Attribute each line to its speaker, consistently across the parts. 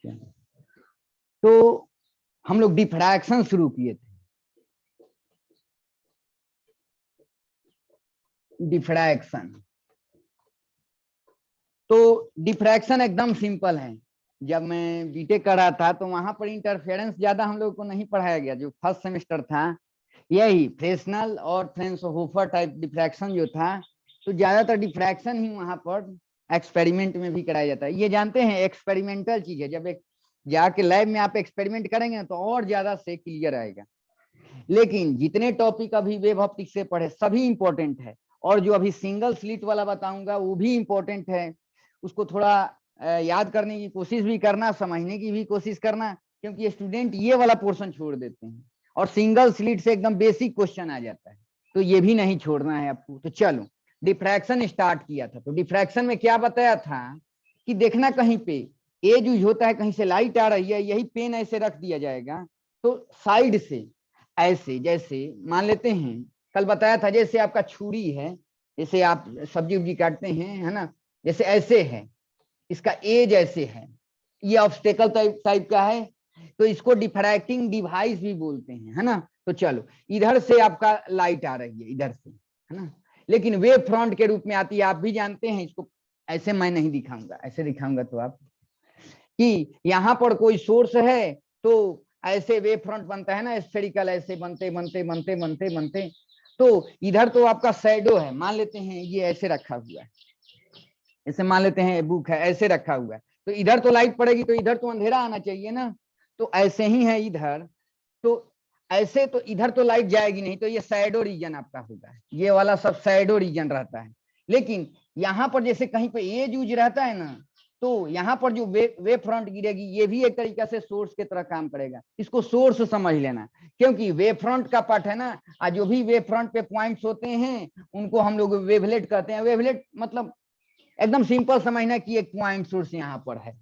Speaker 1: तो हम लोग डिफ्रैक्शन शुरू किए थे। डिफ्रैक्शन, तो डिफ्रैक्शन एकदम सिंपल है। जब मैं बीटेक कर रहा था तो वहां पर इंटरफेरेंस ज्यादा हम लोग को नहीं पढ़ाया गया। जो फर्स्ट सेमेस्टर था यही फ्रेस्नेल और फ्रेंसहोफर टाइप डिफ्रैक्शन जो था, तो ज्यादातर डिफ्रैक्शन ही वहां पर एक्सपेरिमेंट में भी कराया जाता है। ये जानते हैं एक्सपेरिमेंटल चीज है, जब एक जाके लैब में आप एक्सपेरिमेंट करेंगे तो और ज्यादा से क्लियर आएगा। लेकिन जितने टॉपिक अभी वेब ऑप्टिक्स से पढ़े सभी इंपॉर्टेंट है, और जो अभी सिंगल स्लिट वाला बताऊंगा वो भी इंपॉर्टेंट है। उसको थोड़ा याद करने की कोशिश भी करना, समझने की भी कोशिश करना, क्योंकि स्टूडेंट ये वाला पोर्शन छोड़ देते हैं और सिंगल स्लिट से एकदम बेसिक क्वेश्चन आ जाता है, तो ये भी नहीं छोड़ना है आपको। तो चलो डिफ्रैक्शन स्टार्ट किया था। तो डिफ्रैक्शन में क्या बताया था कि देखना कहीं पे एज यूज होता है, कहीं से लाइट आ रही है, यही पेन ऐसे रख दिया जाएगा तो साइड से ऐसे, जैसे मान लेते हैं कल बताया था, जैसे आपका छुरी है, जैसे आप सब्जी उब्जी काटते हैं, है ना, जैसे ऐसे है, इसका एज ऐसे है, ये ऑब्स्टेकल टाइप का है, तो इसको डिफ्रैक्टिंग डिवाइस भी बोलते हैं, है ना। तो चलो इधर से आपका लाइट आ रही है, इधर से, है ना, लेकिन वेव फ्रंट के रूप में आती है, आप भी जानते हैं इसको। ऐसे मैं नहीं दिखाऊंगा, ऐसे दिखाऊंगा तो आप कि यहाँ पर कोई सोर्स है तो ऐसे वेव फ्रंट बनता है ना, स्फेरिकल, ऐसे बनते बनते बनते बनते बनते, तो इधर तो आपका शैडो है, मान लेते हैं ये ऐसे रखा हुआ है, ऐसे मान लेते हैं बुक है ऐसे रखा हुआ है, तो इधर तो लाइट पड़ेगी तो इधर तो अंधेरा आना चाहिए ना, तो ऐसे ही है इधर, तो ऐसे तो इधर तो लाइट जाएगी नहीं, तो ये शैडो रीजन आपका होगा, ये वाला सब शैडो रीजन रहता है। लेकिन यहाँ पर जैसे कहीं पे एज यूज रहता है ना, तो यहाँ पर जो वे फ्रंट गिरेगी ये भी एक तरीका से सोर्स की तरह काम करेगा, इसको सोर्स समझ लेना, क्योंकि वे फ्रंट का पार्ट है ना, जो भी वे फ्रंट पे पॉइंट्स होते हैं उनको हम लोग वेवलेट कहते हैं। वेवलेट मतलब एकदम सिंपल समझना कि एक पॉइंट सोर्स यहाँ पर है,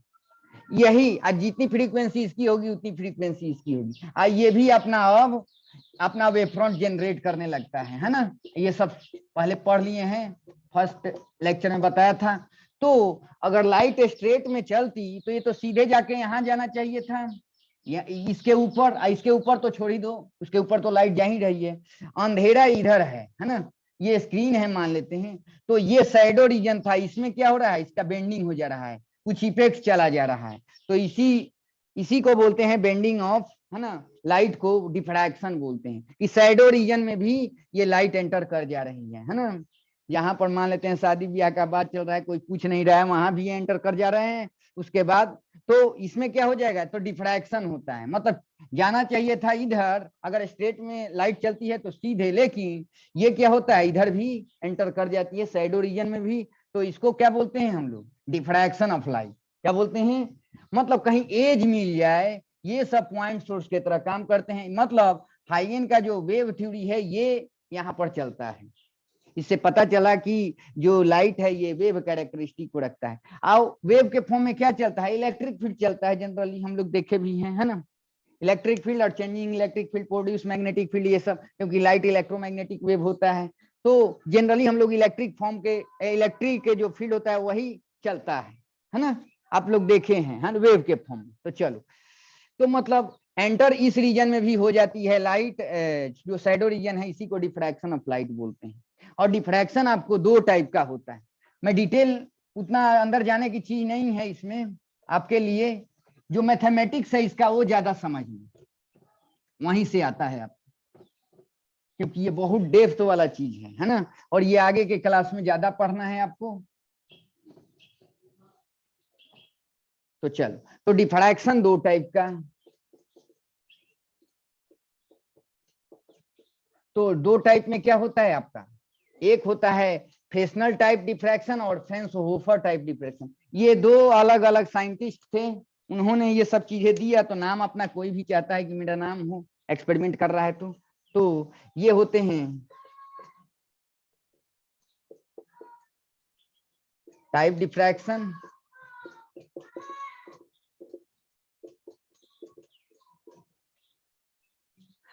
Speaker 1: यही आज जितनी फ्रीक्वेंसी इसकी होगी उतनी फ्रीक्वेंसी इसकी होगी, ये भी अपना अब अपना वेव फ्रंट जनरेट करने लगता है ना। ये सब पहले पढ़ लिए हैं, फर्स्ट लेक्चर में बताया था। तो अगर लाइट स्ट्रेट में चलती तो ये तो सीधे जाके यहाँ जाना चाहिए था, या इसके ऊपर तो छोड़ ही दो, उसके ऊपर तो लाइट जा ही रही है, अंधेरा इधर है ना, ये स्क्रीन है मान लेते हैं, तो ये शैडो रीजन था, इसमें क्या हो रहा है, इसका बेंडिंग हो जा रहा है, कुछ इफेक्ट चला जा रहा है, तो इसी को बोलते हैं बेंडिंग ऑफ, है ना, लाइट को डिफ्रैक्शन बोलते हैं, कि शैडो रीजन में भी ये लाइट एंटर कर जा रही है ना। यहाँ पर मान लेते हैं शादी ब्याह का बात चल रहा है, कोई पूछ नहीं रहा है, वहां भी एंटर कर जा रहे हैं, उसके बाद तो इसमें क्या हो जाएगा, तो डिफ्रैक्शन होता है, मतलब जाना चाहिए था इधर, अगर स्ट्रेट में लाइट चलती है तो सीधे, लेकिन ये क्या होता है इधर भी एंटर कर जाती है शैडो रीजन में भी, तो इसको क्या बोलते हैं हम लोग, डिफ्रैक्शन ऑफ लाइट। क्या बोलते हैं, मतलब कहीं एज मिल जाए, ये सब पॉइंट सोर्स की तरह काम करते हैं, मतलब हाइगेन का जो वेव थ्योरी है ये यहाँ पर चलता है। इससे पता चला कि जो लाइट है ये वेव कैरेक्टरिस्टिक को रखता है। आओ वेव के फॉर्म में क्या चलता है, इलेक्ट्रिक फील्ड चलता है, जनरली हम लोग देखे भी हैं, है ना, इलेक्ट्रिक फील्ड और changing electric field produce magnetic field, ये सब, क्योंकि लाइट इलेक्ट्रोमैग्नेटिक वेव होता है, तो जनरली हम लोग इलेक्ट्रिक फॉर्म के, इलेक्ट्रिक के जो फील्ड होता है वही चलता है ना, आप लोग देखे हैं वेव के फॉर्म में। तो चलो, तो मतलब एंटर इस रीजन में भी हो जाती है लाइट, जो शैडो रीजन है इसी को डिफ्रैक्शन ऑफ लाइट बोलते हैं। और डिफ्रैक्शन आपको दो टाइप का होता है, मैं डिटेल उतना अंदर जाने की चीज नहीं है इसमें आपके लिए, जो मैथमेटिक्स है इसका वो ज्यादा समझ में वहीं से आता है आप, क्योंकि ये बहुत डेप्थ वाला चीज है ना, और ये आगे के क्लास में ज्यादा पढ़ना है आपको। तो चलो, तो डिफ्रैक्शन दो टाइप का, तो दो टाइप में क्या होता है आपका, एक होता है फ्रेस्नेल टाइप डिफ्रैक्शन और फ्रेंसहोफर टाइप डिफ्रैक्शन। ये दो अलग अलग साइंटिस्ट थे, उन्होंने ये सब चीजें दिया, तो नाम अपना कोई भी चाहता है कि मेरा नाम हो, एक्सपेरिमेंट कर रहा है तो ये होते हैं टाइप डिफ्रैक्शन,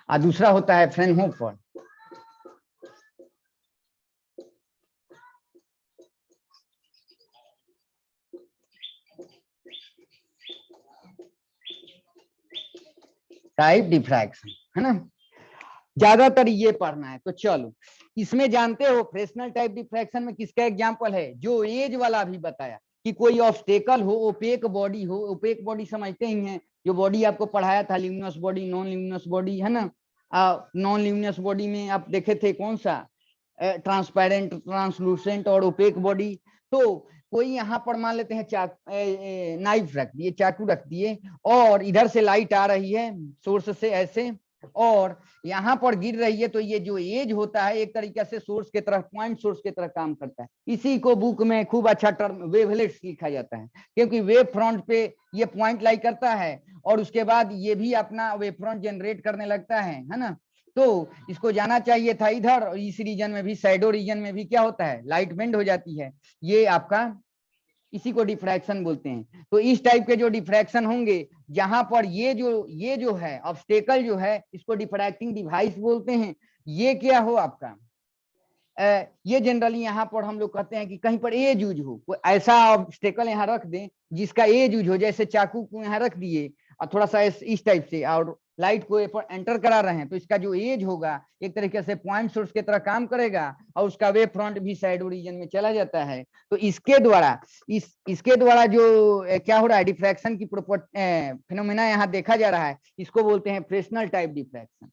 Speaker 1: और दूसरा होता है फ्रेंसहोफर। टाइप डिफ्रैक्शन, है ना, ज्यादातर ये पढ़ना है। तो चलो इसमें जानते हो फ्रेस्नेल टाइप डिफ्रैक्शन में किसका एग्जांपल है, जो एज वाला भी बताया कि कोई ऑब्स्टेकल हो, ओपेक बॉडी हो, ओपेक बॉडी समझते ही हैं, जो बॉडी आपको पढ़ाया था, luminous body, non luminous body, है ना। नॉन ल्यूमिनस बॉडी में आप देखे थे कौन सा, ट्रांसपेरेंट, ट्रांसलूसेंट और ओपेक बॉडी। तो कोई यहाँ पर मान लेते हैं नाइफ रख दिए, चाकू रख दिए, और इधर से लाइट आ रही है सोर्स से ऐसे, और यहाँ पर गिर रही है, तो ये जो एज होता है एक तरीके से सोर्स की तरह, पॉइंट सोर्स की तरह काम करता है। इसी को बुक में खूब अच्छा टर्म वेवलेट्स लिखा जाता है, क्योंकि वेव फ्रंट पे ये पॉइंट लाई करता है, और उसके बाद ये भी अपना वेव फ्रंट जनरेट करने लगता है ना। तो इसको जाना चाहिए था इधर, और इस रीजन में भी, शैडो रीजन में भी क्या होता है, लाइट बेंड हो जाती है, ये आपका, इसी को डिफ्रैक्शन बोलते हैं। तो इस टाइप के जो डिफ्रैक्शन होंगे, जहां पर ये जो है ऑब्स्टेकल जो है, इसको डिफ्रैक्टिंग डिवाइस बोलते हैं। ये क्या हो आपका, ये जनरली यहाँ पर हम लोग कहते हैं कि कहीं पर एज यूज हो, कोई ऐसा ऑब्स्टेकल यहाँ रख दें जिसका एज यूज हो, जैसे चाकू को यहाँ रख दिए और थोड़ा सा इस टाइप से, और लाइट को एंटर करा रहे हैं, तो इसका जो एज होगा एक तरीके से पॉइंट सोर्स की तरह काम करेगा, और उसका वेव फ्रंट भी शैडो रीजन में चला जाता है। तो इसके द्वारा इसके द्वारा जो क्या हो रहा है, डिफ्रैक्शन की फिनोमेना यहाँ देखा जा रहा है, इसको बोलते हैं फ्रेस्नेल टाइप डिफ्रैक्शन।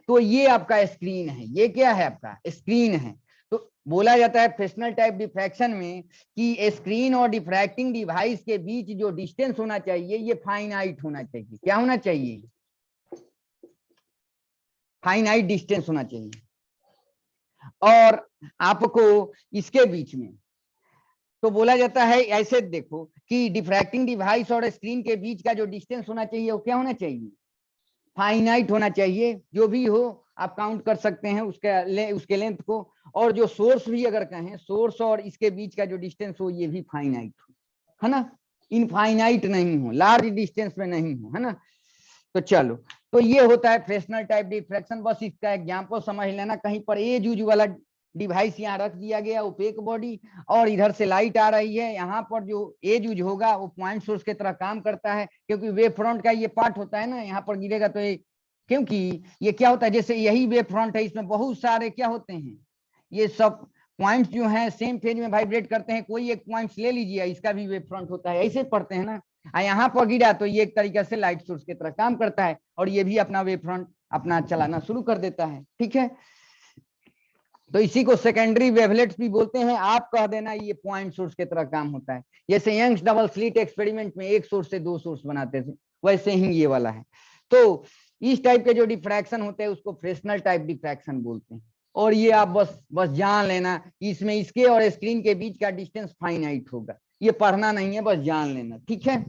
Speaker 1: तो ये आपका स्क्रीन है, ये क्या है आपका स्क्रीन है। तो बोला जाता है फ्रेस्नेल टाइप डिफ्रैक्शन में कि स्क्रीन और डिफ्रैक्टिंग डिवाइस के बीच जो डिस्टेंस होना चाहिए, ये फाइनाइट होना चाहिए। क्या होना चाहिए, फाइनाइट डिस्टेंस होना चाहिए। और आपको इसके बीच में तो बोला जाता है, ऐसे देखो कि डिफ्रैक्टिंग डिवाइस और स्क्रीन के बीच का जो डिस्टेंस होना चाहिए, वो क्या होना चाहिए, फाइनाइट होना चाहिए। जो भी हो आप काउंट कर सकते हैं उसके लेंथ को, और जो सोर्स भी अगर कहें, सोर्स और इसके बीच का जो डिस्टेंस हो, ये भी फाइनाइट हो, है ना, इनफाइनाइट नहीं हो, लार्ज डिस्टेंस में नहीं हो, है ना। तो चलो, तो ये होता है फ्रेस्नेल टाइप डिफ्रैक्शन। बस इसका एग्जांपल समझ लेना, कहीं पर एज यूज वाला डिवाइस यहाँ रख दिया गया, ओपेक बॉडी, और इधर से लाइट आ रही है, यहाँ पर जो एज यूज होगा वो पॉइंट सोर्स की तरह काम करता है, क्योंकि वेव फ्रंट का ये पार्ट होता है ना, यहाँ पर गिरेगा तो ये, क्योंकि ये क्या होता है, जैसे यही वेव फ्रंट है, इसमें बहुत सारे क्या होते हैं, ये सब पॉइंट्स जो हैं सेम फेज में वाइब्रेट करते हैं। कोई एक पॉइंट्स ले लीजिए, इसका भी वेव फ्रंट होता है, ऐसे पढ़ते हैं ना। यहाँ पर गिरा तो ये एक तरीके से लाइट सोर्स की तरह काम करता है, और ये भी अपना वेव फ्रंट अपना चलाना शुरू कर देता है, ठीक है। तो इसी को सेकेंडरी वेवलेट्स भी बोलते हैं। आप कह देना ये पॉइंट सोर्स की तरह काम होता है, जैसे यंग्स डबल स्लिट एक्सपेरिमेंट में एक सोर्स से दो सोर्स बनाते थे, वैसे ही ये वाला है। तो इस टाइप के जो डिफ्रैक्शन होते हैं उसको फ्रेस्नेल टाइप डिफ्रैक्शन बोलते हैं। और ये आप बस जान लेना, इसमें इसके और स्क्रीन के बीच का डिस्टेंस फाइनाइट होगा, ये पढ़ना नहीं है, बस जान लेना, ठीक है।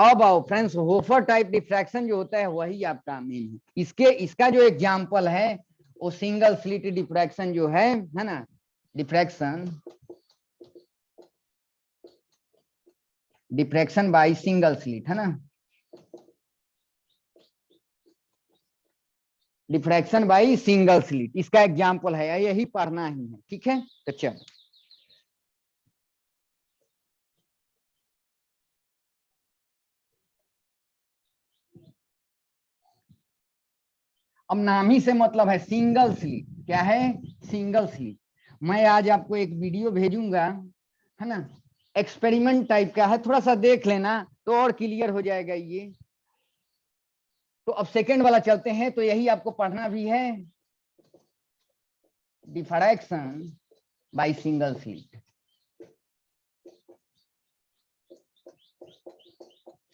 Speaker 1: अब आओ फ्रेंड्स, होफर टाइप डिफ्रैक्शन जो होता है वही आपका मेन है। इसका जो एग्जांपल है वो सिंगल स्लिट डिफ्रैक्शन जो है ना, डिफ्रैक्शन बाय सिंगल स्लिट, है ना, डिफ्रैक्शन बाय सिंगल स्लिट, इसका एग्जांपल है, यही पढ़ना ही है, ठीक है। तो चलो, अब नाम ही से मतलब है सिंगल स्लिट। क्या है, सिंगल स्लिट। मैं आज आपको एक वीडियो भेजूंगा, है ना, एक्सपेरिमेंट टाइप का है, थोड़ा सा देख लेना तो और क्लियर हो जाएगा ये। तो अब सेकंड वाला चलते हैं, तो यही आपको पढ़ना भी है, diffraction by single slit.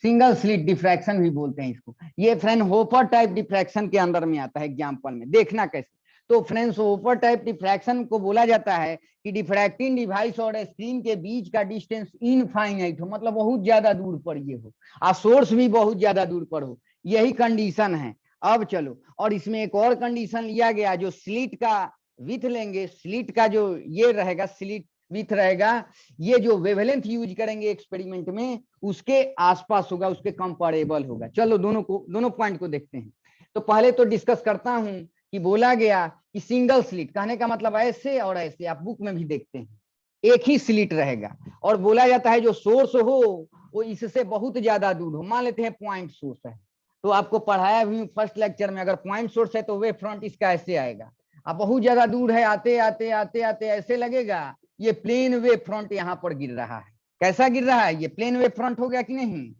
Speaker 1: Single slit diffraction भी बोलते हैं इसको। ये फ्रेनहोफर टाइप डिफ्रैक्शन के अंदर में आता है, एग्जांपल में देखना कैसे। तो फ्रेनहोफर टाइप डिफ्रैक्शन को बोला जाता है कि डिफ्रैक्टिंग डिवाइस और स्क्रीन के बीच का डिस्टेंस इनफाइनाइट हो, मतलब बहुत ज्यादा दूर पर ये हो, और सोर्स भी बहुत ज्यादा दूर पर हो, यही कंडीशन है। अब चलो, और इसमें एक और कंडीशन लिया गया, जो स्लिट का विथ लेंगे, स्लिट का जो ये रहेगा, स्लिट विथ रहेगा, ये जो वेवलेंथ यूज करेंगे एक्सपेरिमेंट में उसके आसपास होगा, उसके कंपैरेबल होगा। चलो दोनों पॉइंट को देखते हैं। तो पहले तो डिस्कस करता हूं कि बोला गया कि सिंगल स्लिट, कहने का मतलब ऐसे और ऐसे, आप बुक में भी देखते हैं एक ही स्लिट रहेगा, और बोला जाता है जो सोर्स हो वो इससे बहुत ज्यादा दूर हो, मान लेते हैं पॉइंट सोर्स है, तो आपको पढ़ाया भी फर्स्ट लेक्चर में, अगर पॉइंट सोर्स है तो वेव फ्रंट इसका ऐसे आएगा। अब बहुत ज्यादा दूर है, आते आते आते आते ऐसे लगेगा ये प्लेन वेव फ्रंट यहाँ पर गिर रहा है। कैसा गिर रहा है? ये प्लेन वेव फ्रंट हो गया कि नहीं?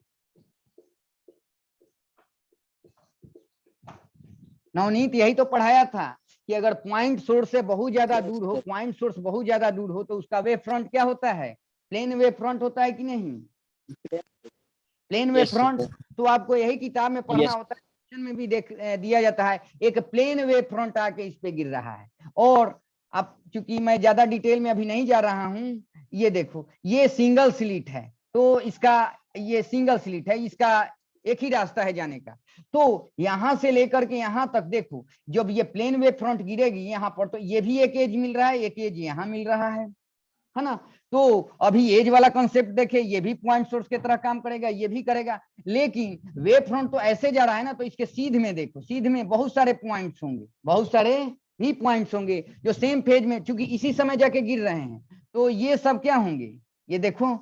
Speaker 1: नवनीत यही तो पढ़ाया था कि अगर पॉइंट सोर्स से बहुत ज्यादा दूर हो, पॉइंट सोर्स बहुत ज्यादा दूर हो तो उसका वेव फ्रंट क्या होता है? प्लेन वेव फ्रंट होता है कि नहीं? Plane wave front. तो आपको यही किताब में पढ़ना होता है, क्वेश्चन में भी देख दिया जाता है, एक प्लेन वेव फ्रंट आके इस पे गिर रहा है। और अब चूंकि मैं ज्यादा डिटेल में अभी नहीं जा रहा हूं, ये देखो ये सिंगल स्लिट है, तो इसका ये सिंगल स्लिट है, इसका एक ही रास्ता है जाने का। तो यहां से लेकर के यहां तक देखो, जब ये प्लेन वेव फ्रंट गिरेगी यहां पर, तो ये भी एक एज मिल रहा है, एक एज यहां मिल रहा है ना। तो अभी एज वाला कॉन्सेप्ट देखे, ये भी पॉइंट सोर्स की तरह काम करेगा, ये भी करेगा, लेकिन वेव फ्रंट तो ऐसे जा रहा है ना, तो इसके सीध में देखो, सीध में बहुत सारे पॉइंट्स होंगे, बहुत सारे ही पॉइंट्स होंगे जो सेम फेज में, क्योंकि इसी समय जाके गिर रहे हैं, तो ये सब क्या होंगे, ये देखो,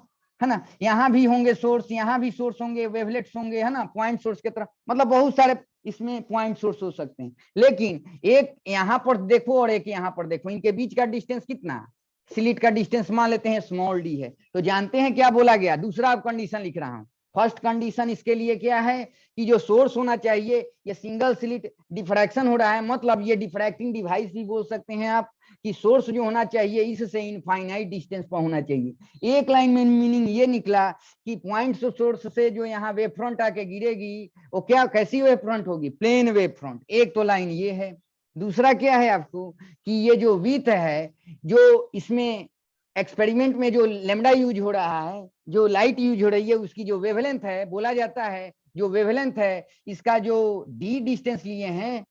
Speaker 1: है ना, यहाँ भी होंगे सोर्स, यहाँ भी सोर्स होंगे, वेवलेट्स होंगे, है ना, पॉइंट सोर्स की तरह, मतलब बहुत सारे इसमें पॉइंट सोर्स हो सकते हैं। लेकिन एक यहाँ पर देखो और एक यहाँ पर देखो, इनके बीच का डिस्टेंस कितना, स्लिट का डिस्टेंस मान लेते हैं स्मॉल डी है, तो जानते हैं क्या बोला गया, दूसरा कंडीशन लिख रहा हूं। फर्स्ट कंडीशन इसके लिए क्या है कि जो सोर्स होना चाहिए, ये सिंगल स्लिट डिफ्रैक्शन हो रहा है, मतलब ये डिफ्रैक्टिंग डिवाइस भी बोल सकते हैं आप, कि सोर्स जो होना चाहिए इससे इनफाइनाइट डिस्टेंस पर होना चाहिए। एक लाइन में मीनिंग ये निकला कि पॉइंट सोर्स से जो यहाँ वेव फ्रंट आके गिरेगी वो क्या, कैसी वेव फ्रंट होगी, प्लेन वेव फ्रंट। एक तो लाइन ये है। दूसरा क्या है आपको कि ये जो विड्थ है, जो इसमें एक्सपेरिमेंट में जो लेमडा यूज हो रहा है, जो लाइट यूज हो रही है, उसकी जो वेवलेंथ है, बोला जाता है जो वेवलेंथ है इसका जो डी डिस्टेंस लिए हैं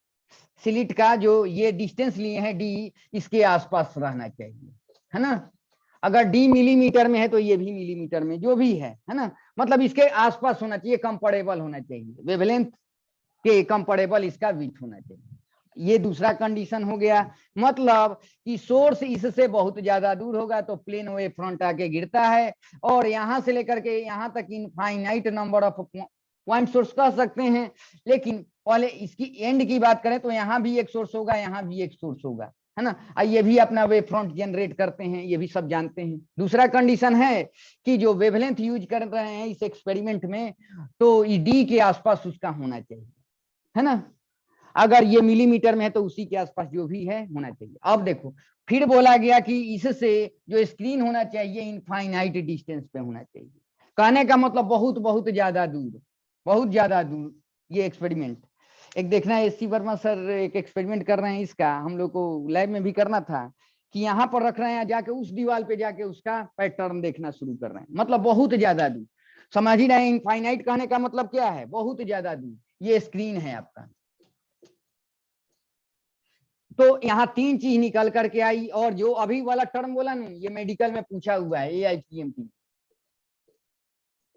Speaker 1: स्लिट का, जो ये डिस्टेंस लिए हैं डी, इसके आसपास रहना चाहिए, है ना। अगर डी मिलीमीटर में है तो ये भी मिलीमीटर में, जो भी है ना, मतलब इसके आसपास होना चाहिए, कंपेरेबल होना चाहिए, वेवलेंथ के कंपेरेबल इसका विड्थ होना चाहिए। ये दूसरा कंडीशन हो गया, मतलब कि सोर्स इससे बहुत ज्यादा दूर होगा तो प्लेन वेव फ्रंट आके गिरता है, और यहां से लेकर के यहां तक infinite number of point source कह सकते हैं। लेकिन पहले इसकी एंड की बात करें तो यहाँ भी एक सोर्स होगा, यहाँ भी एक सोर्स होगा, है ना, ये भी अपना वेव फ्रंट जनरेट करते हैं, ये भी सब जानते हैं। दूसरा कंडीशन है कि जो वेवलेंथ यूज कर रहे हैं इस एक्सपेरिमेंट में, तो डी के आसपास उसका होना चाहिए, है ना। अगर ये मिलीमीटर में है तो उसी के आसपास जो भी है होना चाहिए। अब देखो फिर बोला गया कि इससे जो स्क्रीन होना चाहिए इनफाइनाइट डिस्टेंस पे होना चाहिए। कहने का मतलब बहुत बहुत ज्यादा दूर, बहुत ज्यादा दूर। ये एक्सपेरिमेंट एक देखना है, एससी वर्मा सर एक एक्सपेरिमेंट कर रहे हैं, इसका हम लोग को लैब में भी करना था, कि यहाँ पर रख रहे हैं, जाके उस दीवार पे जाके उसका पैटर्न देखना शुरू कर रहे हैं, मतलब बहुत ज्यादा दूर। समझ ही रहे हैं, इनफाइनाइट कहने का मतलब क्या है, बहुत ज्यादा दूर। ये स्क्रीन है आपका। तो यहाँ तीन चीज निकल करके आई, और जो अभी वाला टर्म बोला ना, ये मेडिकल में पूछा हुआ है,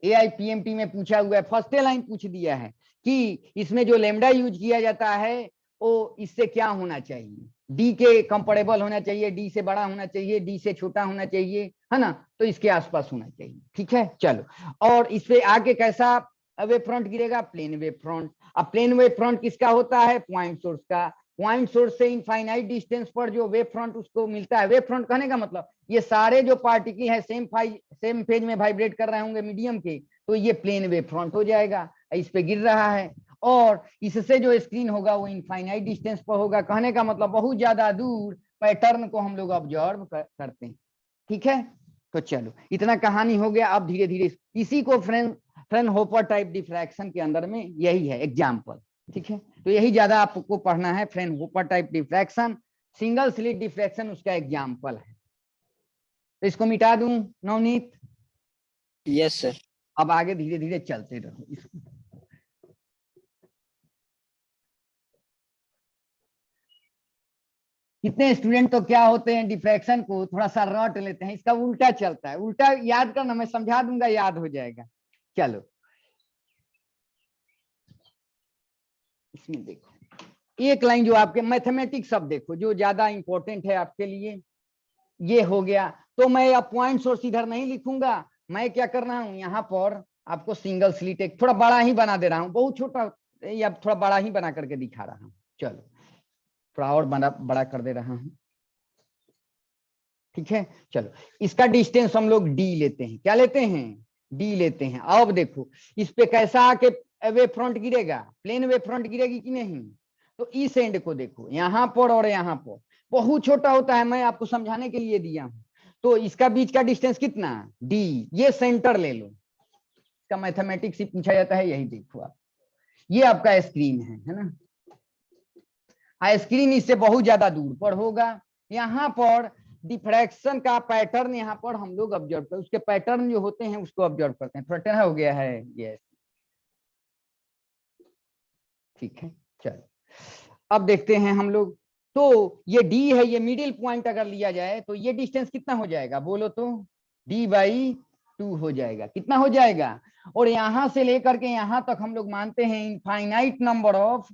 Speaker 1: एआईपीएमटी में पूछा हुआ है, फर्स्ट लाइन पूछ दिया है कि इसमें जो लेमडा यूज किया जाता है वो इससे क्या होना चाहिए, डी के कंपेरेबल होना चाहिए, डी से बड़ा होना चाहिए, डी से छोटा होना चाहिए, है ना, तो इसके आसपास होना चाहिए। ठीक है, चलो। और इस पे आगे कैसा वेव फ्रंट गिरेगा, प्लेन वेव फ्रंट। अब प्लेन वेव फ्रंट किसका होता है, पॉइंट सोर्स का। पॉइंट सोर्स से इनफाइनाइट डिस्टेंस पर जो वेव फ्रंट उसको मिलता है, वेव फ्रंट कहने का मतलब ये सारे जो पार्टिकल है सेम फेज में वाइब्रेट कर रहे होंगे मीडियम के, तो ये प्लेन वेव फ्रंट हो जाएगा, इस पे गिर रहा है। और इससे जो स्क्रीन होगा वो इनफाइनाइट डिस्टेंस पर होगा, कहने का मतलब बहुत ज्यादा दूर पैटर्न को हम लोग ऑब्जर्व करते हैं। ठीक है, तो चलो इतना कहानी हो गया। अब धीरे धीरे इसी को फ्रेनहोफर टाइप डिफ्रैक्शन के अंदर में यही है एग्जाम्पल। ठीक है, तो यही ज्यादा आपको पढ़ना है, Fraunhofer type diffraction, single slit diffraction उसका एग्जाम्पल है। तो इसको मिटा दूं नवनीत?
Speaker 2: Yes sir.
Speaker 1: अब आगे धीरे धीरे चलते रहो। कितने स्टूडेंट तो क्या होते हैं, डिफ्रैक्शन को थोड़ा सा रट लेते हैं, इसका उल्टा चलता है, उल्टा याद करना, मैं समझा दूंगा, याद हो जाएगा। चलो इसमें देखो एक लाइन जो आपके मैथमेटिक्स, अब देखो जो ज्यादा इंपॉर्टेंट है आपके लिए, ये हो गया। तो मैं अब पॉइंट सोर्स इधर नहीं लिखूंगा, मैं क्या कर रहा हूं, यहाँ पर आपको सिंगल स्लिट एक थोड़ा बड़ा ही बना दे रहा हूं, बहुत छोटा या थोड़ा बड़ा ही बना करके दिखा रहा हूँ, चलो थोड़ा और बड़ा कर दे रहा हूँ, ठीक है। चलो इसका डिस्टेंस हम लोग डी लेते हैं, क्या लेते हैं, डी लेते हैं। अब देखो इस पे कैसा आके वेव फ्रंट गिरेगा, प्लेन वेव फ्रंट गिरेगी कि नहीं। तो इस एंड को देखो, यहाँ पर और यहाँ पर बहुत छोटा होता है, मैं आपको समझाने के लिए दिया हूं। तो इसका बीच का डिस्टेंस कितना, डी, ये सेंटर ले लो, इसका मैथमेटिक्स ही पूछा जाता है, यही देखो आप, ये आपका स्क्रीन है ना, स्क्रीन इससे बहुत ज्यादा दूर पर होगा। यहाँ पर डिफ्रैक्शन का पैटर्न यहाँ पर हम लोग ऑब्जर्व करते हैं, उसके पैटर्न जो होते हैं उसको ऑब्जर्व करते हैं। थोड़ा टेढ़ा हो गया है ये, ठीक है। चलो अब देखते हैं हम लोग, तो ये डी है, ये मिडिल पॉइंट अगर लिया जाए तो ये डिस्टेंस कितना हो जाएगा बोलो तो, d/2 हो जाएगा, कितना हो जाएगा। और यहां से लेकर के यहां तक हम लोग मानते हैं infinite number of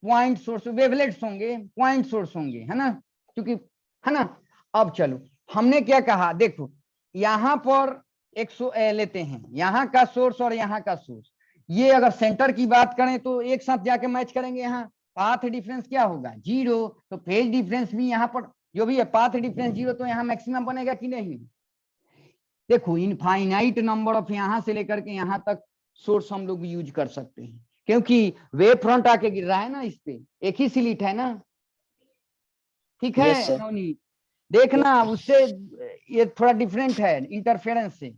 Speaker 1: point source, wavelets होंगे, पॉइंट सोर्स होंगे, है ना, क्योंकि है ना। अब चलो हमने क्या कहा, देखो यहां पर एक लेते हैं, यहाँ का सोर्स और यहाँ का सोर्स, ये अगर सेंटर की बात करें तो एक साथ जाके मैच करेंगे। यहाँ पाथ डिफरेंस क्या होगा, 0, तो फेज डिफरेंस भी यहाँ पर जो भी है, पाथ डिफरेंस 0, तो यहाँ मैक्सिमम बनेगा कि नहीं। देखो इनफाइनाइट नंबर ऑफ यहाँ से लेकर के यहाँ तक सोर्स हम लोग यूज कर सकते हैं, क्योंकि वेव फ्रंट आके गिर रहा है ना, इस पे एक ही स्लिट है ना, ठीक है।
Speaker 2: Yes, sir.
Speaker 1: नवनीत देखना, उससे ये थोड़ा डिफरेंट है इंटरफेरेंस से।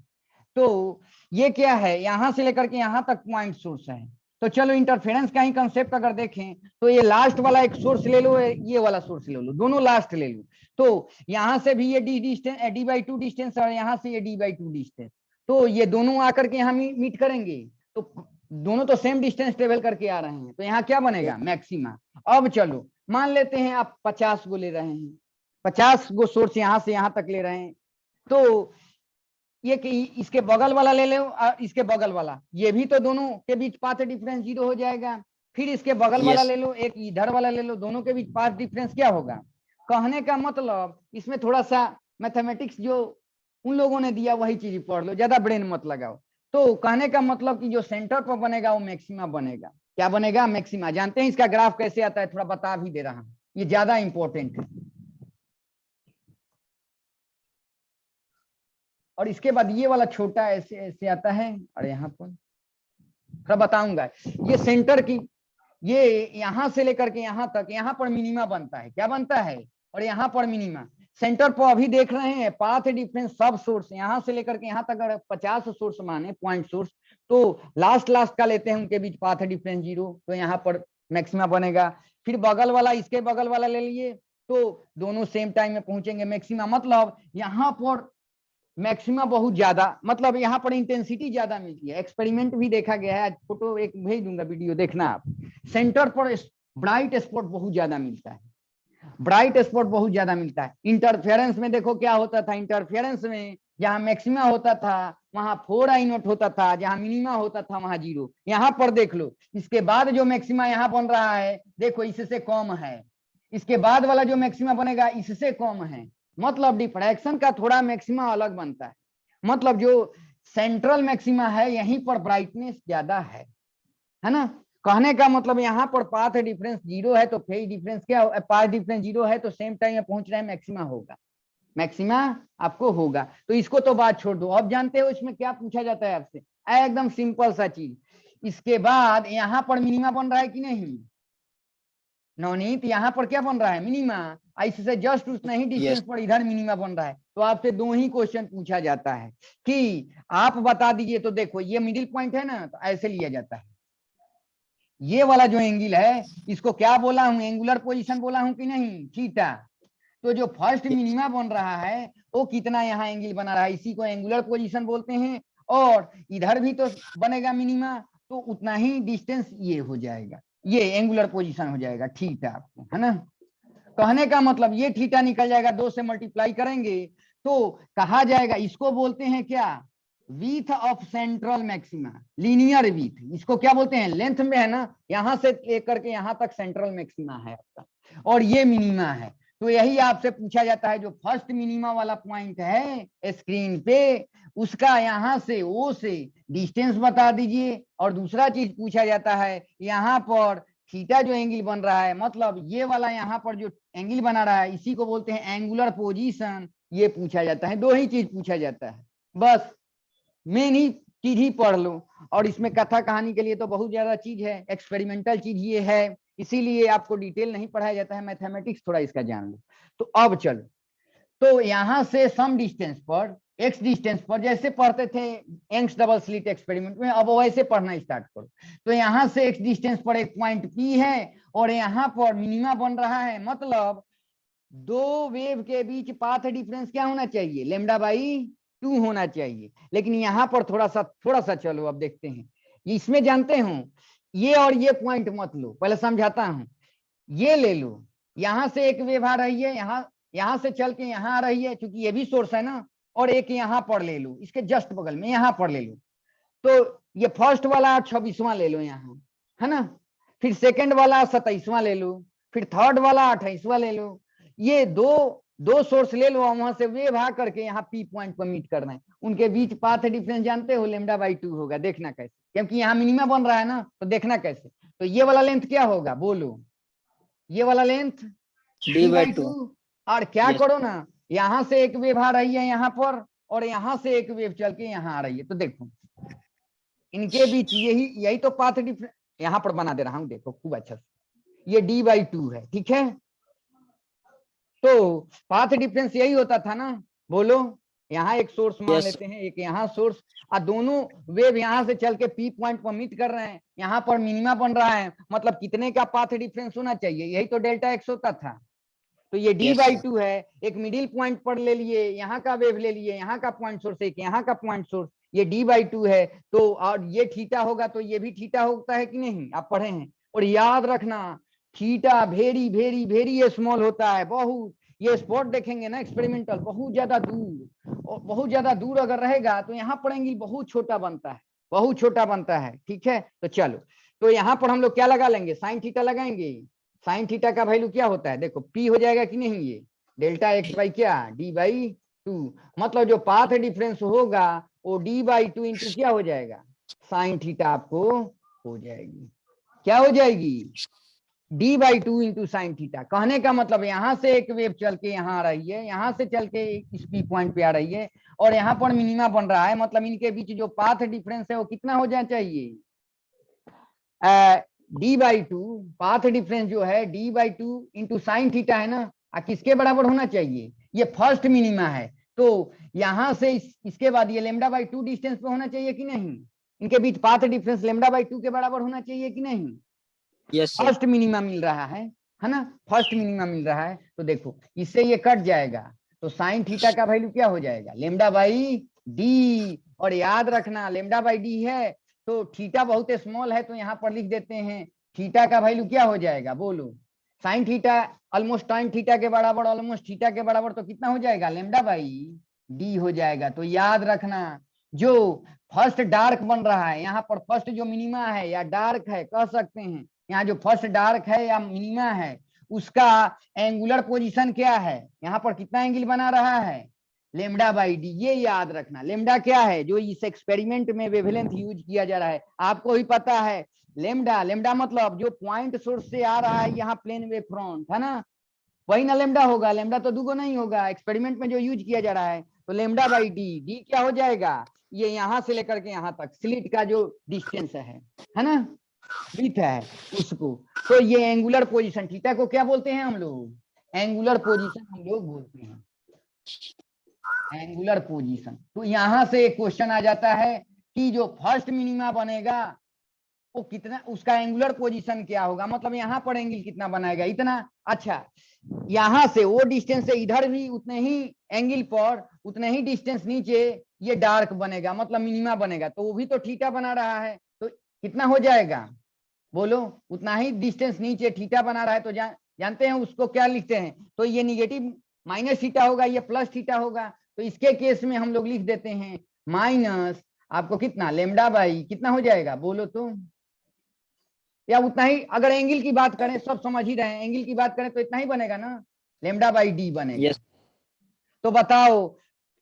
Speaker 1: तो ये क्या है, यहां से लेकर के यहां तक पॉइंट सोर्स है। तो चलो इंटरफेरेंस का ही कंसेप्ट अगर देखें तो ये लास्ट वाला एक सोर्स ले लो, ये वाला सोर्स ले लो, दोनों लास्ट ले लो। तो यहां से भी ये d/2 डिस्टेंस और यहां से ये d/2 डिस्टेंस, तो ये दोनों आकर के यहाँ मीट करेंगे, तो दोनों तो सेम डिस्टेंस ट्रेवल करके आ रहे हैं, तो यहाँ क्या बनेगा, मैक्सिमा। अब चलो मान लेते हैं आप 50 गो ले रहे हैं, 50 गो सोर्स यहाँ से यहाँ तक ले रहे हैं, तो ये कि इसके बगल वाला ले लो और इसके बगल वाला, ये भी तो दोनों के बीच पाथ डिफरेंस 0 हो जाएगा। फिर इसके बगल वाला ले लो, एक इधर वाला ले लो, दोनों के बीच पाथ डिफरेंस क्या होगा। कहने का मतलब इसमें थोड़ा सा मैथमेटिक्स जो उन लोगों ने दिया वही चीज पढ़ लो, ज्यादा ब्रेन मत लगाओ। तो कहने का मतलब कि जो सेंटर पर बनेगा वो मैक्सिमा बनेगा, क्या बनेगा, मैक्सिमा। जानते हैं इसका ग्राफ कैसे आता है, थोड़ा बता भी दे रहा हूं, ये ज्यादा इंपॉर्टेंट है। और इसके बाद ये वाला छोटा ऐसे ऐसे आता है, और यहाँ पर थोड़ा बताऊंगा, ये सेंटर की, ये यहां से लेकर के यहाँ तक, यहाँ पर मिनिमा बनता है, क्या बनता है, और यहाँ पर मिनिमा। सेंटर पर अभी देख रहे हैं पाथ डिफरेंस सब सोर्स, यहाँ से लेकर के यहाँ तक अगर 50 सोर्स माने पॉइंट सोर्स, तो लास्ट का लेते हैं उनके बीच पाथ डिफरेंस 0, तो यहाँ पर मैक्सिमा बनेगा। फिर बगल वाला, इसके बगल वाला ले लिए, तो दोनों सेम टाइम में पहुंचेंगे मैक्सिमा। मतलब यहाँ पर मैक्सिमा बहुत ज्यादा, मतलब यहाँ पर इंटेंसिटी ज्यादा मिलती है, एक्सपेरिमेंट भी देखा गया है, आज फोटो एक भेज दूंगा, वीडियो देखना आप। सेंटर पर ब्राइट स्पॉट बहुत ज्यादा मिलता है, ब्राइट स्पॉट बहुत ज्यादा मिलता है। इंटरफेरेंस में देखो क्या होता था, इंटरफेरेंस में जहां मैक्सिमा होता था वहां 4I0 होता था, जहां मिनिमा होता था वहां 0। यहाँ पर देख लो, इसके बाद जो मैक्सिमा यहाँ बन रहा है देखो इससे कम है, इसके बाद वाला जो मैक्सिमा बनेगा इससे कम है। मतलब डिफ्रैक्शन का थोड़ा मैक्सिमा अलग बनता है, मतलब जो सेंट्रल मैक्सिमा है यहीं पर ब्राइटनेस ज्यादा है ना। कहने का मतलब यहाँ पर पाथ डिफरेंस 0 है तो फेज डिफरेंस क्या, पाथ डिफरेंस 0 है तो सेम टाइम में पहुंच रहे हैं, मैक्सिमा होगा, मैक्सिमा आपको होगा। तो इसको तो बात छोड़ दो, अब जानते हो इसमें क्या पूछा जाता है आपसे, एकदम सिंपल सा चीज। इसके बाद यहाँ पर मिनिमा बन रहा है कि नहीं नवनीत, यहाँ पर क्या बन रहा है, मिनिमा। इससे जस्ट उतना ही डिस्टेंस पर इधर मिनिमा बन रहा है। तो आपसे दो ही क्वेश्चन पूछा जाता है कि आप बता दीजिए, तो देखो ये मिडिल पॉइंट है ना, तो ऐसे लिया जाता है, ये वाला जो एंगल है इसको क्या बोला हूं, एंगुलर पोजीशन बोला हूं कि नहीं, थीटा। तो जो फर्स्ट मिनिमा बन रहा है वो कितना यहाँ एंगल बना रहा है, इसी को एंगुलर पोजीशन बोलते हैं। और इधर भी तो बनेगा मिनिमा, तो उतना ही डिस्टेंस ये हो जाएगा, ये एंगुलर पोजीशन हो जाएगा थीटा आपको, है ना। कहने का मतलब ये थीटा निकल जाएगा, 2 से मल्टीप्लाई करेंगे तो कहा जाएगा, इसको बोलते हैं क्या, width of central maxima, linear width, इसको क्या बोलते हैं, लेंथ में है ना, यहां से लेकर के यहां तक सेंट्रल मैक्सिमा है आपका, और ये मिनिमा है। तो यही आपसे पूछा जाता है, जो फर्स्ट मिनिमा वाला पॉइंट है स्क्रीन पे, उसका यहाँ से ओ से डिस्टेंस बता दीजिए। और दूसरा चीज पूछा जाता है, यहाँ पर थीटा जो एंगल बन रहा है, मतलब ये वाला यहाँ पर जो एंगल बना रहा है, इसी को बोलते हैं एंगुलर पोजीशन। ये पूछा जाता है, दो ही चीज पूछा जाता है, बस मेन ही चीज ही पढ़ लो। और इसमें कथा कहानी के लिए तो बहुत ज्यादा चीज है, एक्सपेरिमेंटल चीज ये है, इसीलिए आपको डिटेल नहीं पढ़ाया जाता है, मैथमेटिक्स थोड़ा इसका जान लो। तो अब चलो, तो यहां से सम डिस्टेंस पर, एक्स डिस्टेंस पर, जैसे पढ़ते थे यंग्स डबल स्लिट एक्सपेरिमेंट में, अब वैसे पढ़ना स्टार्ट करो। तो यहां से एक्स डिस्टेंस पर एक पॉइंट पी है और यहाँ पर मिनिमा बन रहा है, मतलब दो वेव के बीच पाथ डिफरेंस क्या होना चाहिए, λ/2 होना चाहिए। लेकिन यहाँ पर थोड़ा सा चलो अब देखते हैं, इसमें जानते हो ये और ये पॉइंट मत लो, पहले समझाता हूं। ये ले लो, यहां से एक वेव आ रही है, यहाँ से चल के यहाँ आ रही है, क्योंकि ये भी सोर्स है ना, और एक यहाँ पर ले लो, इसके जस्ट बगल में यहाँ पर ले लो। तो ये फर्स्ट वाला 26वां ले लो यहाँ, है ना, फिर सेकंड वाला 27वां ले लो, फिर थर्ड वाला 28वां ले लो। ये दो सोर्स ले लो, वहां से वेव आ करके यहाँ पी पॉइंट पर मीट करना है। उनके बीच पाथ डिफरेंस जानते हो, λ/2 होगा, देखना कैसे, क्योंकि यहाँ मिनिमा बन रहा है ना, तो देखना कैसे। तो ये वाला लेंथ क्या होगा, बोलो, ये वाला लेंथ
Speaker 2: d/2।
Speaker 1: d/2। और क्या करो ना, यहां से एक वेव आ रही है यहाँ पर, और यहाँ से एक वेव चल के यहाँ आ रही है, तो देखो इनके बीच यही तो पाथ डिफरेंस यहाँ पर बना दे रहा हूं, देखो खूब अच्छा से, ये d/2 है, ठीक है। तो पाथ डिफरेंस यही होता था ना, बोलो, यहाँ एक सोर्स मान लेते हैं, एक यहाँ सोर्स, और दोनों वेव यहाँ से चल के पी पॉइंट पर मीट कर रहे हैं, यहाँ पर मिनिमा बन रहा है, मतलब कितने का पाथ डिफरेंस होना चाहिए, यही तो डेल्टा x होता था। तो ये d/2 है, एक मिडिल पॉइंट पर ले लिए, यहाँ का वेव ले लिए, यहाँ का पॉइंट सोर्स, एक यहाँ का पॉइंट सोर्स, ये d/2 है। तो और ये थीटा होगा, तो ये भी थीटा होता है कि नहीं, आप पढ़े हैं। और याद रखना, theta very very very small होता है, बहुत। ये स्पॉट देखेंगे ना एक्सपेरिमेंटल, बहुत ज्यादा दूर, और बहुत ज्यादा दूर अगर रहेगा तो यहाँ पर एंगल बहुत छोटा बनता है, बहुत छोटा बनता है, ठीक है। तो चलो, तो यहाँ पर हम लोग क्या लगा लेंगे, साइन थीटा लगाएंगे। साइन थीटा का वैल्यू क्या होता है, देखो पी हो जाएगा कि नहीं, ये Δx बाई क्या, d/2, मतलब जो पाथ डिफरेंस होगा वो d/2 इंटू क्या हो जाएगा, साइन थीटा आपको हो जाएगी, क्या हो जाएगी, d/2 इंटू साइन थीटा। कहने का मतलब यहाँ से एक वेव चल के यहाँ आ रही है, यहाँ से चल के इस पी पॉइंट पे आ रही है, और यहाँ पर मिनिमा बन रहा है, मतलब इनके बीच जो पाथ डिफरेंस है वो कितना हो जाना चाहिए, d/2, पाथ डिफरेंस जो है d/2 इंटू साइन थीटा है ना, किसके बराबर होना चाहिए, ये फर्स्ट मिनिमा है। तो यहां से इसके बाद ये λ/2 डिस्टेंस पे होना चाहिए कि नहीं, इनके बीच पाथ डिफरेंस λ/2 के बराबर होना चाहिए कि नहीं।
Speaker 2: Yes sir.
Speaker 1: फर्स्ट मिनिमा मिल रहा है ना, फर्स्ट मिनिमा मिल रहा है। तो देखो इससे ये कट जाएगा, तो साइन थीटा का वैल्यू क्या हो जाएगा, λ/d। और याद रखना λ/d है, तो थीटा बहुत स्मॉल है, तो यहाँ पर लिख देते हैं थीटा का वैल्यू क्या हो जाएगा, बोलो, sine theta almost tan theta के बराबर, ऑलमोस्ट थीटा के बराबर, तो कितना हो जाएगा, λ/d हो जाएगा। तो याद रखना, जो फर्स्ट डार्क बन रहा है यहाँ पर, फर्स्ट जो मिनिमा है या डार्क है कह सकते हैं, यहाँ जो फर्स्ट डार्क है या मिनिमा है, उसका एंगुलर पोजीशन क्या है, यहाँ पर कितना एंगल बना रहा है, λ/d। ये याद रखना, लेमडा क्या है, जो इस एक्सपेरिमेंट में वेवलेंथ यूज किया जा रहा है, आपको ही पता है। लेमडा मतलब जो पॉइंट सोर्स से आ रहा है यहाँ प्लेन वेव फ्रंट, है ना, वही ना लेमडा होगा, लेमडा तो दुगो नहीं होगा, एक्सपेरिमेंट में जो यूज किया जा रहा है। तो λ/d, डी क्या हो जाएगा, ये यहाँ से लेकर के यहाँ तक स्लिट का जो डिस्टेंस है ना, विड्थ है उसको। तो ये एंगुलर पोजीशन, थीटा को क्या बोलते हैं हम लोग, एंगुलर पोजीशन हम लोग बोलते हैं, एंगुलर पोजीशन। तो यहां से एक क्वेश्चन आ जाता है कि जो फर्स्ट मिनिमा बनेगा वो कितना, उसका एंगुलर पोजीशन क्या होगा, मतलब यहाँ पर एंगल कितना बनाएगा, इतना। अच्छा, यहां से वो डिस्टेंस से इधर भी उतने ही एंगल पर, उतने ही डिस्टेंस नीचे ये डार्क बनेगा, मतलब मिनिमा बनेगा, तो वो भी तो थीटा बना रहा है, तो कितना हो जाएगा, बोलो, उतना ही डिस्टेंस नीचे थीटा बना रहा है, तो जानते हैं उसको क्या लिखते हैं, तो ये निगेटिव माइनस थीटा होगा, ये प्लस थीटा होगा। तो इसके केस में हम लोग लिख देते हैं माइनस, आपको कितना λ/, कितना हो जाएगा, बोलो तो, या उतना ही, अगर एंगल की बात करें, सब समझ ही रहे हैं, एंगल की बात करें तो इतना ही बनेगा ना, लेमडा बाई डी बनेगा।
Speaker 2: Yes.
Speaker 1: तो बताओ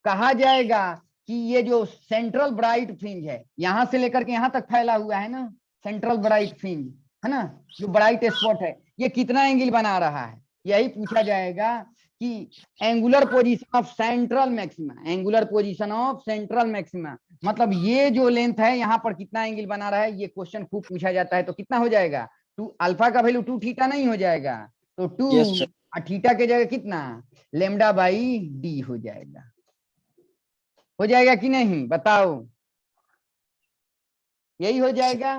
Speaker 1: कहा जाएगा कि ये जो सेंट्रल ब्राइट फ्रिंज है यहां से लेकर के यहां तक फैला हुआ है ना, सेंट्रल ब्राइट फ्रिंज है ना, जो ब्राइट स्पॉट है, ये कितना एंगल बना रहा है, यही पूछा जाएगा कि angular position of central maxima, angular position of central maxima, मतलब ये जो लेंथ है यहाँ पर कितना एंगल बना रहा है, ये क्वेश्चन खूब पूछा जाता है। तो कितना हो जाएगा, 2 अल्फा का वैल्यू 2 थीटा नहीं हो जाएगा, तो 2
Speaker 2: Yes, sir.
Speaker 1: और थीटा के जगह कितना, लेमडा बाई डी हो जाएगा। हो जाएगा कि नहीं बताओ, यही हो जाएगा।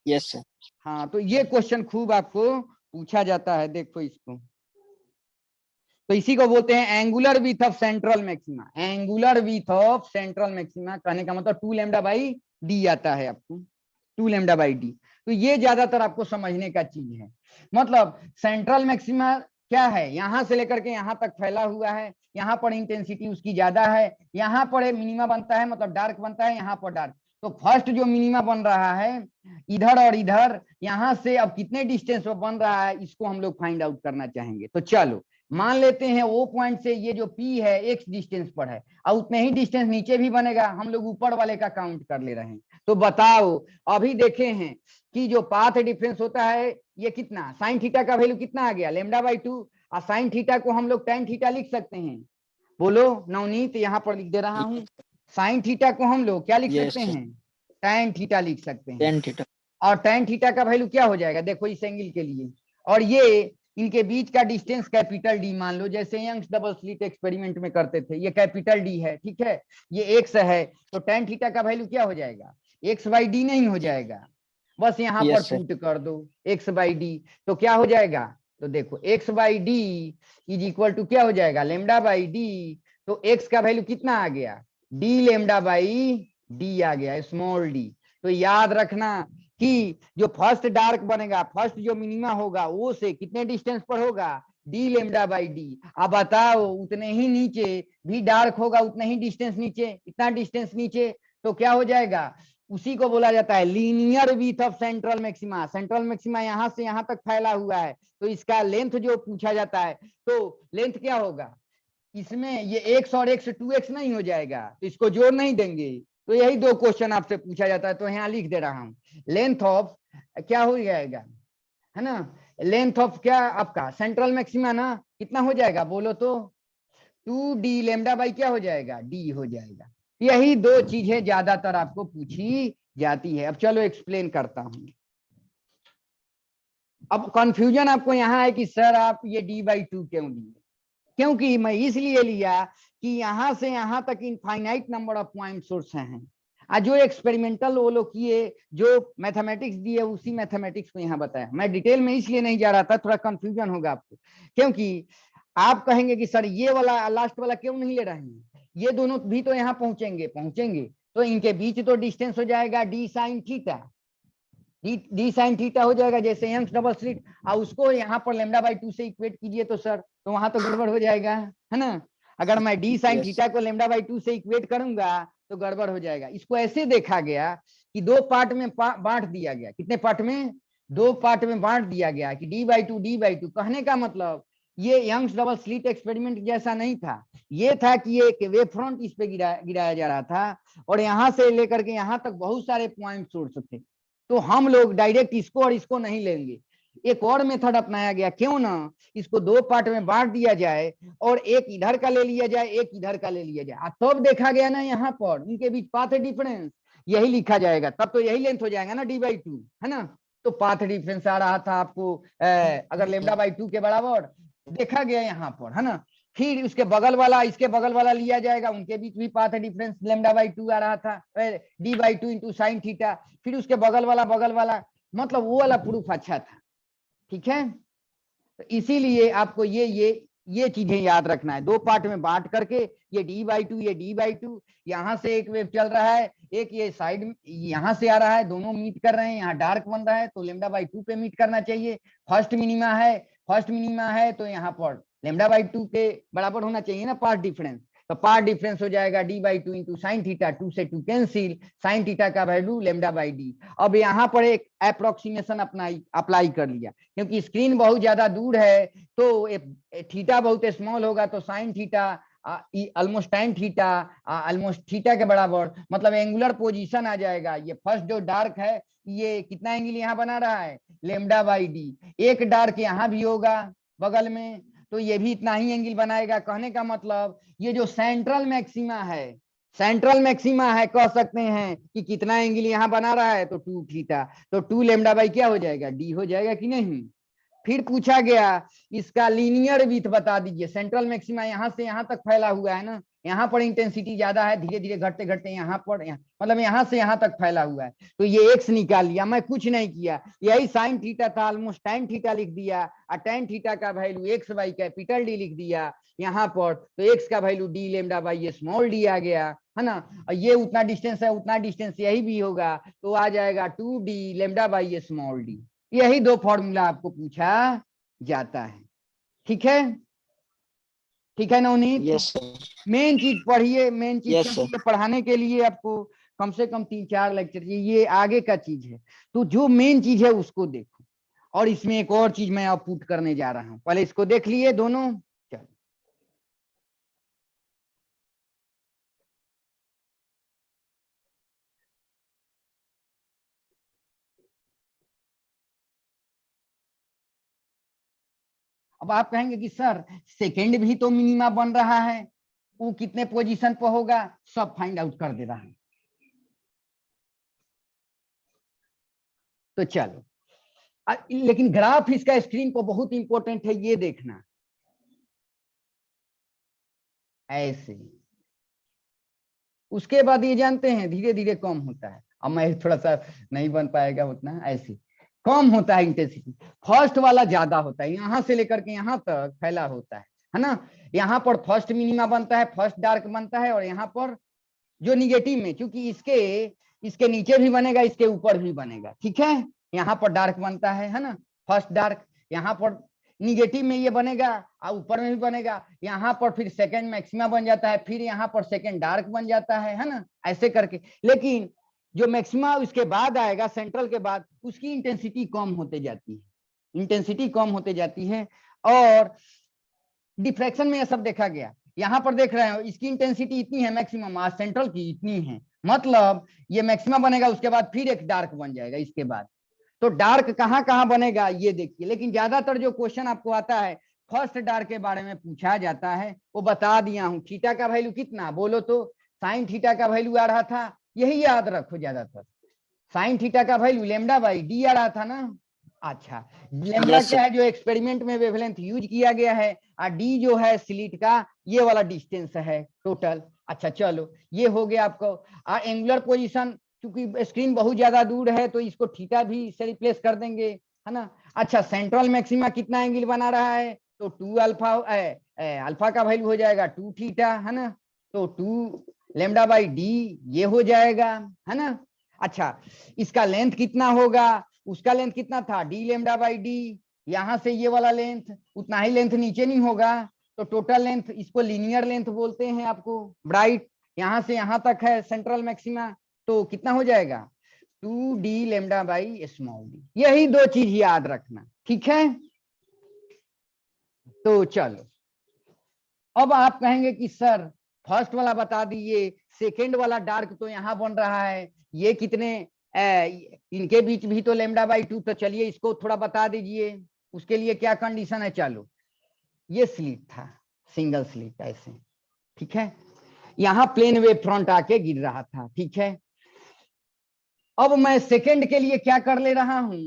Speaker 2: Yes, sir.
Speaker 1: हाँ, तो ये क्वेश्चन खूब आपको पूछा जाता है, देखो इसको। तो इसी को बोलते हैं angular width of central maxima, angular width of central maxima कहने का मतलब 2 लैम्डा बाई डी आता है आपको, 2 लैम्डा बाई डी। तो ये ज्यादातर आपको समझने का चीज है, मतलब सेंट्रल मैक्सिमा क्या है, यहां से लेकर के यहां तक फैला हुआ है, यहाँ पर इंटेंसिटी उसकी ज्यादा है, यहाँ पर मिनिमा बनता है, मतलब डार्क बनता है, यहाँ पर डार्क। तो फर्स्ट जो मिनिमा बन रहा है इधर और इधर, यहां से अब कितने डिस्टेंस पर बन रहा है, इसको हम लोग फाइंड आउट करना चाहेंगे। तो चलो मान लेते हैं ओ पॉइंट से ये जो पी है एक्स डिस्टेंस पर है, और उतने ही डिस्टेंस नीचे भी बनेगा, हम लोग ऊपर वाले का काउंट कर ले रहे हैं। तो बताओ अभी देखे हैं कि जो पाथ डिफरेंस होता है ये कितना, साइन थीटा का वैल्यू कितना आ गया, लेमडा बाई 2, और साइन थीटा को हम लोग टेन थीटा लिख सकते हैं। बोलो नवनीत, यहाँ पर लिख दे रहा हूं, साइन थीटा को हम लोग क्या लिख
Speaker 2: Yes,
Speaker 1: सकते
Speaker 2: sir.
Speaker 1: हैं, tan थीटा लिख सकते हैं।
Speaker 2: Tan theta.
Speaker 1: और tan थीटा का वैल्यू क्या हो जाएगा, देखो इस एंगल के लिए, और ये इनके बीच का डिस्टेंस कैपिटल डी मान लो, जैसे यंग्स डबल स्लिट एक्सपेरिमेंट में करते थे, ये कैपिटल डी है, ठीक है, ये एक्स है, तो tan थीटा का वैल्यू क्या हो जाएगा, एक्स बाई डी नहीं हो जाएगा, बस यहाँ पर
Speaker 2: Yes, sir.
Speaker 1: पुट कर दो एक्स बाई डी, तो क्या हो जाएगा, तो देखो X by D is equal to क्या हो जाएगा, लेमडा बाई डी, तो एक्स का वैल्यू कितना आ गया, डी लेमडा बाई डी आ गया, स्मॉल डी। तो याद रखना कि जो फर्स्ट डार्क बनेगा, फर्स्ट जो मिनिमा होगा वो से कितने डिस्टेंस पर होगा, डी लेमडा बाई डी। अब बताओ उतने ही नीचे भी डार्क होगा, उतने ही डिस्टेंस नीचे, इतना डिस्टेंस नीचे, तो क्या हो जाएगा, उसी को बोला जाता है linear width of central maxima. Central maxima यहाँ से यहाँ तक फैला हुआ है, तो इसका लेंथ जो पूछा जाता है, तो लेंथ क्या होगा, इसमें ये एक्स और एक्स 2x नहीं हो जाएगा, तो इसको जोड़ नहीं देंगे। तो यही दो क्वेश्चन आपसे पूछा जाता है, तो यहाँ लिख दे रहा हूं, लेंथ ऑफ क्या हो जाएगा, है ना, लेंथ ऑफ क्या आपका सेंट्रल मैक्सिमा ना, कितना हो जाएगा बोलो तो, 2d लेमडा बाई क्या हो जाएगा, डी हो जाएगा। यही दो चीजें ज्यादातर आपको पूछी जाती है। अब चलो एक्सप्लेन करता हूं। अब कंफ्यूजन आपको यहाँ है कि सर आप ये d/2 क्यों लिए, क्योंकि मैं इसलिए लिया कि यहां से यहां तक infinite number of point source हैं, जो एक्सपेरिमेंटल वो लोग किए, जो मैथमेटिक्स दिए उसी मैथमेटिक्स को यहाँ बताया। मैं डिटेल में इसलिए नहीं जा रहा था, थोड़ा कंफ्यूजन होगा आपको, क्योंकि आप कहेंगे कि सर ये वाला लास्ट वाला क्यों नहीं ले रहे हैं, ये दोनों भी तो यहाँ पहुंचेंगे, तो इनके बीच तो डिस्टेंस हो जाएगा D sine theta, D sine theta हो जाएगा जैसे यंग्स डबल स्लिट, और उसको यहाँ पर लेमडा बाई 2 से इक्वेट कीजिए तो सर, तो वहां तो गड़बड़ हो जाएगा, है ना। अगर मैं डी साइन थीटा को लेमडा बाई 2 से इक्वेट करूंगा तो गड़बड़ हो जाएगा। इसको ऐसे देखा गया कि दो पार्ट में बांट दिया गया, कितने पार्ट में, दो पार्ट में बांट दिया गया कि d/2 कहने का मतलब ये यंग्स डबल स्लिट एक्सपेरिमेंट जैसा नहीं था, ये था कि ये एक वेव फ्रंट इस पे गिराया जा रहा था, और यहाँ से लेकर के यहाँ तक बहुत सारे पॉइंट सोर्स थे, तो हम लोग डायरेक्ट इसको और इसको नहीं लेंगे, एक और मेथड अपनाया गया, क्यों ना इसको दो पार्ट में बांट दिया जाए और एक इधर का ले लिया जाए, एक इधर का ले लिया जाए। तब देखा गया ना यहाँ पर उनके बीच पाथ डिफरेंस यही लिखा जाएगा, तब तो यही लेंथ हो जाएगा ना d/2, है ना। तो पाथ डिफरेंस आ रहा था आपको अगर लेमडा/2 के बराबर देखा गया यहाँ पर, है ना। फिर उसके बगल वाला इसके बगल वाला लिया जाएगा, उनके बीच भी पाथ डिफरेंस लेमडा/2 आ रहा था, d/2 इंटू साइन थीटा, फिर उसके बगल वाला, मतलब वो वाला प्रूफ अच्छा था, ठीक है। तो इसीलिए आपको ये चीजें याद रखना है, दो पार्ट में बांट करके, ये d/2 ये d/2, यहाँ से एक वेव चल रहा है, एक ये साइड यहाँ से आ रहा है, दोनों मीट कर रहे हैं, यहाँ डार्क बन रहा है तो लेमडा/2 पे मीट करना चाहिए। फर्स्ट मिनिमा है तो यहाँ पर लेमडा/2 के बराबर होना चाहिए ना पाथ डिफरेंस, तो पार्ट डिफरेंस हो जाएगा d/2 इंटू साइन थीटा, 2 से 2 कैंसिल, साइन थीटा का वैल्यू λ/d। अब यहाँ पर एक अप्रोक्सीमेशन अप्लाई कर लिया, क्योंकि स्क्रीन बहुत ज्यादा दूर है तो थीटा बहुत स्मॉल होगा, तो sine theta almost tan theta almost theta के बराबर, मतलब एंगुलर पोजीशन आ जाएगा। ये फर्स्ट जो डार्क है ये कितना एंगल यहाँ बना रहा है λ/d, एक डार्क यहाँ भी होगा बगल में तो ये भी इतना ही एंगल बनाएगा। कहने का मतलब ये जो सेंट्रल मैक्सिमा है, सेंट्रल मैक्सिमा है, कह सकते हैं कि कितना एंगल यहाँ बना रहा है तो 2 थीटा, तो 2 λ क्या हो जाएगा d हो जाएगा कि नहीं। फिर पूछा गया इसका लीनियर विड्थ बता दीजिए। सेंट्रल मैक्सिमा यहाँ से यहाँ तक फैला हुआ है ना, यहाँ पर इंटेंसिटी ज्यादा है, धीरे धीरे घटते घटते यहाँ पर मतलब यहाँ से यहाँ तक फैला हुआ है, तो ये x निकाल लिया, मैं कुछ नहीं किया, यही साइन थीटा था ऑलमोस्ट tan थीटा लिख दिया और tan थीटा का वैल्यू x/D लिख दिया यहाँ पर, तो x का वैल्यू d λ/d आ गया है ना। ये उतना डिस्टेंस है, उतना डिस्टेंस यही भी होगा, तो आ जाएगा 2d λ/d। यही दो फॉर्मूला आपको पूछा जाता है। ठीक है, ठीक है नवनीत।
Speaker 2: Yes sir.
Speaker 1: मेन चीज पढ़िए, मेन चीज
Speaker 2: Yes, sir.
Speaker 1: पढ़ाने के लिए आपको कम से कम 3-4 लेक्चर चाहिए, ये आगे का चीज है, तो जो मेन चीज है उसको देखो। और इसमें एक और चीज मैं अब पुट करने जा रहा हूं, पहले इसको देख लिए दोनों। चलो अब आप कहेंगे कि सर सेकंड भी तो मिनिमा बन रहा है, वो कितने पोजीशन पर होगा, सब फाइंड आउट कर दे रहा है। तो चलो, लेकिन ग्राफ इसका स्क्रीन पर बहुत इंपॉर्टेंट है, ये देखना ऐसे। उसके बाद ये जानते हैं धीरे धीरे कम होता है, अब मैं थोड़ा सा नहीं बन पाएगा उतना, ऐसे कम होता है इंटेंसिटी। फर्स्ट वाला ज्यादा होता है, यहाँ से लेकर के यहाँ तक फैला होता है ना। यहाँ पर फर्स्ट मिनिमा बनता है, फर्स्ट डार्क बनता है, और यहाँ पर जो निगेटिव में, क्योंकि इसके नीचे भी बनेगा, इसके ऊपर भी बनेगा, ठीक है। यहाँ पर डार्क बनता है ना, फर्स्ट डार्क, यहाँ पर निगेटिव में ये बनेगा और ऊपर में भी बनेगा, यहाँ पर फिर सेकंड मैक्सिमा बन जाता है, फिर यहाँ पर सेकंड डार्क बन जाता है ना, ऐसे करके। लेकिन जो मैक्सिमा उसके बाद आएगा सेंट्रल के बाद, उसकी इंटेंसिटी कम होते जाती है, इंटेंसिटी कम होते जाती है। और डिफ्रैक्शन में ये सब देखा गया। यहाँ पर देख रहे हो इसकी इंटेंसिटी इतनी है मैक्सिमम, आज सेंट्रल की इतनी है, मतलब ये मैक्सिमम बनेगा, उसके बाद फिर एक डार्क बन जाएगा इसके बाद। तो डार्क कहाँ कहाँ बनेगा ये देखिए। लेकिन ज्यादातर जो क्वेश्चन आपको आता है फर्स्ट डार्क के बारे में पूछा जाता है, वो बता दिया हूँ। थीटा का वैल्यू कितना बोलो तो साइन थीटा का वैल्यू आ रहा था, यही याद रखो ज्यादातर, साइन थीटा का वैल्यू λ/d आ रहा था ना। अच्छा, लैम्बडा क्या है जो एक्सपेरिमेंट में वेवलेंथ यूज किया गया है, और डी जो है स्लिट का ये वाला डिस्टेंस है टोटल। अच्छा चलो, ये हो गया आपको। और एंगुलर पोजीशन, क्योंकि स्क्रीन बहुत ज्यादा दूर है तो इसको थीटा भी से रिप्लेस कर देंगे, है ना। अच्छा, सेंट्रल मैक्सिमा कितना एंगल बना रहा है, तो 2 अल्फा, अल्फा का वैल्यू हो जाएगा 2 थीटा, है ना, तो 2 λ/d ये हो जाएगा, है ना। अच्छा, इसका लेंथ कितना होगा, उसका लेंथ कितना था d λ/d, यहाँ से ये वाला लेंथ, उतना ही लेंथ नीचे नहीं होगा, तो टोटल लेंथ, इसको लीनियर लेंथ बोलते हैं आपको, ब्राइट यहाँ से यहाँ तक है सेंट्रल मैक्सिमा, तो कितना हो जाएगा 2d λ/d। यही दो चीज याद रखना, ठीक है। तो चलो, अब आप कहेंगे कि सर फर्स्ट वाला बता दीजिए, सेकेंड वाला डार्क तो यहाँ बन रहा है, ये कितने इनके बीच भी तो λ/2, तो चलिए इसको थोड़ा बता दीजिए। उसके लिए क्या कंडीशन है, चलो ये स्लिट था, सिंगल स्लिट ऐसे, ठीक है, यहाँ प्लेन वेव फ्रंट आके गिर रहा था, ठीक है। अब मैं सेकंड के लिए क्या कर ले रहा हूं,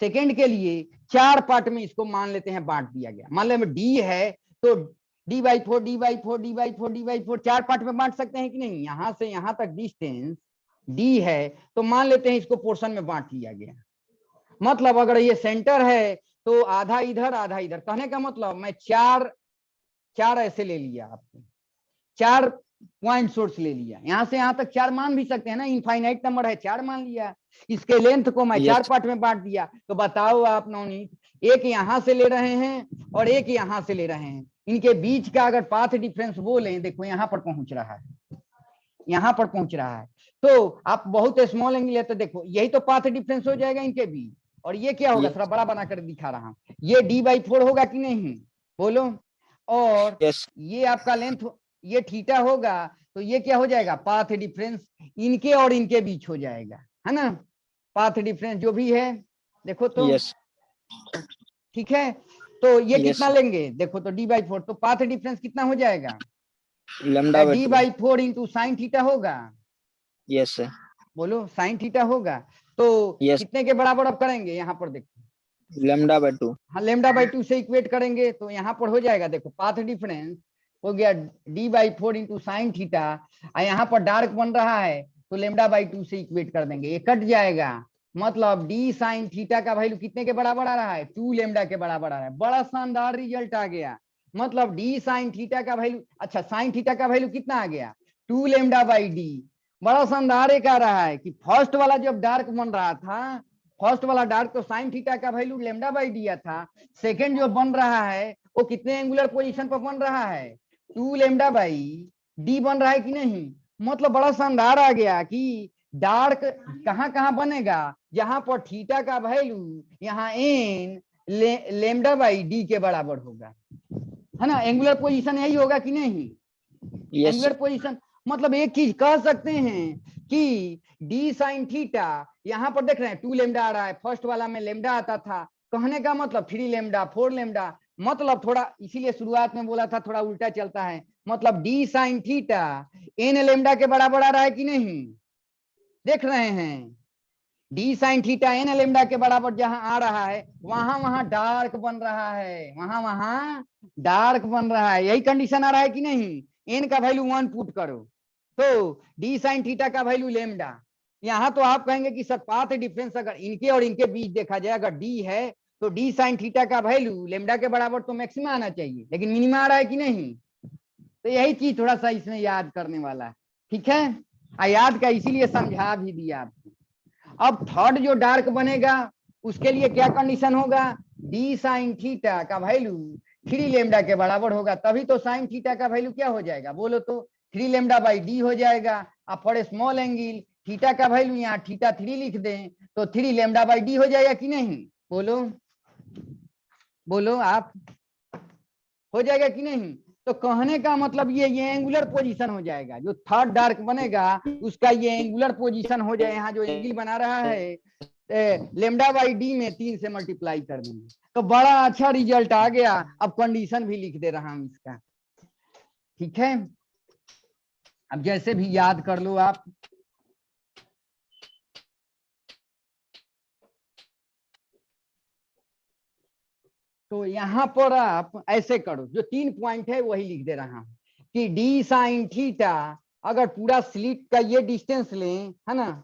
Speaker 1: सेकंड के लिए 4 पार्ट में इसको मान लेते हैं बांट दिया गया। मान लो डी है तो d/4 d/4 d/4 d/4 4 part में बांट सकते हैं कि नहीं। यहां से यहां तक डिस्टेंस d है, तो मान लेते हैं इसको पोर्शन में बांट लिया गया। मतलब अगर ये सेंटर है तो आधा इधर आधा इधर, कहने का मतलब मैं 4 ऐसे ले लिया, आपको 4 पॉइंट सोर्स ले लिया, यहां से यहां तक 4 मान भी सकते हैं ना, इनफाइनाइट नंबर है, 4 मान लिया। इसके लेंथ को मैं 4 पार्ट में बांट दिया। तो बताओ आप नवनीत, एक यहां से ले रहे हैं और एक यहां से ले रहे हैं, इनके बीच का अगर पाथ डिफरेंस बोले, देखो यहाँ पर पहुंच रहा है, यहाँ पर पहुंच रहा है, तो आप बहुत स्मॉल एंगल है तो देखो यही तो पाथ डिफरेंस हो जाएगा इनके बीच। और ये क्या होगा, थोड़ा बड़ा बनाकर दिखा रहा हूं, ये d/4 होगा कि नहीं, बोलो। और ये आपका लेंथ, ये थीटा होगा, तो ये क्या हो जाएगा, पाथ डिफरेंस इनके और इनके बीच हो जाएगा, है ना। पाथ डिफरेंस जो भी है, देखो तो ठीक है। तो ये कितना लेंगे, देखो तो d/4, तो पाथ डिफरेंस कितना हो जाएगा, d/4 इंटू साइन थीटा होगा।
Speaker 2: यस सर,
Speaker 1: बोलो साइन थीटा होगा। तो कितने के बराबर अब करेंगे, यहाँ पर देखो
Speaker 2: λ/2।
Speaker 1: हाँ, λ/2 से इक्वेट करेंगे तो यहाँ पर हो जाएगा, देखो पाथ डिफरेंस हो गया d/4 इंटू साइन थीटा, और यहाँ पर डार्क बन रहा है तो λ/2 से इक्वेट कर देंगे, ये कट जाएगा। मतलब d साइन थीटा का वैल्यू कितने के बराबर आ रहा है, 2 लैम्डा के बराबर आ रहा है। बड़ा शानदार रिजल्ट आ गया। मतलब d साइन थीटा का वैल्यू, अच्छा साइन थीटा का वैल्यू कितना आ गया, 2 λ/d। बड़ा शानदार एक आ रहा है कि फर्स्ट वाला जब डार्क बन रहा था, फर्स्ट वाला डार्क तो साइन थीटा का वैल्यू λ/d दिया था, सेकंड जो बन रहा है वो कितने एंगुलर पोजीशन पर बन रहा है, 2 λ/d बन रहा है कि नहीं। मतलब बड़ा शानदार आ गया कि डार्क कहां कहां बनेगा, जहां पर थीटा का वैल्यू यहाँ n λ/d के बराबर होगा, है ना। एंगुलर पोजीशन यही होगा कि नहीं, एंगुलर पोजीशन। मतलब एक चीज कह सकते हैं कि d साइन थीटा, यहाँ पर देख रहे हैं 2 लैम्डा आ रहा है, फर्स्ट वाला में लैम्डा आता था, कहने का मतलब 3 लैम्डा 4 लैम्डा, मतलब थोड़ा इसीलिए शुरुआत में बोला था थोड़ा उल्टा चलता है। मतलब d sine theta n lambda के बराबर आ रहा है कि नहीं, देख रहे हैं, d sine theta n lambda के बराबर जहां आ रहा है वहां वहां डार्क बन रहा है, वहां वहां डार्क बन रहा है, यही कंडीशन आ रहा है कि नहीं। n का वैल्यू 1 पुट करो तो d साइन थीटा का वैल्यू लैम्डा। यहाँ तो आप कहेंगे कि सर पाथ डिफरेंस अगर इनके और इनके बीच देखा जाए, अगर d है तो d साइन थीटा का वैल्यू लैम्डा के बराबर तो मैक्सिमम आना चाहिए, लेकिन मिनिमम आ रहा है कि नहीं। तो यही चीज थोड़ा सा इसमें याद करने वाला है, ठीक है। याद का इसीलिए समझा भी दिया आपको। अब थर्ड जो डार्क बनेगा उसके लिए क्या कंडीशन होगा, d साइन थीटा का वैल्यू 3 लैम्डा के बराबर होगा, तभी तो साइन थीटा का वैल्यू क्या हो जाएगा, बोलो तो 3 λ/d हो जाएगा। अब फॉर स्मॉल एंगल थीटा का वैल्यू यहाँ थीटा 3 लिख दें तो 3 λ/d हो जाएगा कि नहीं, बोलो बोलो आप, हो जाएगा कि नहीं। तो कहने का मतलब ये एंगुलर पोजीशन हो जाएगा, जो थर्ड डार्क बनेगा उसका ये एंगुलर पोजीशन हो जाए। यहाँ जो एंगल बना रहा है λ/d में 3 से मल्टीप्लाई कर देंगे तो बड़ा अच्छा रिजल्ट आ गया। अब कंडीशन भी लिख दे रहा हूं इसका, ठीक है। अब जैसे भी याद कर लो आप। तो यहाँ पर आप ऐसे करो, जो 3 पॉइंट है वही लिख दे रहा हूं कि d साइन थीटा, अगर पूरा स्लिट का ये डिस्टेंस लें, है ना,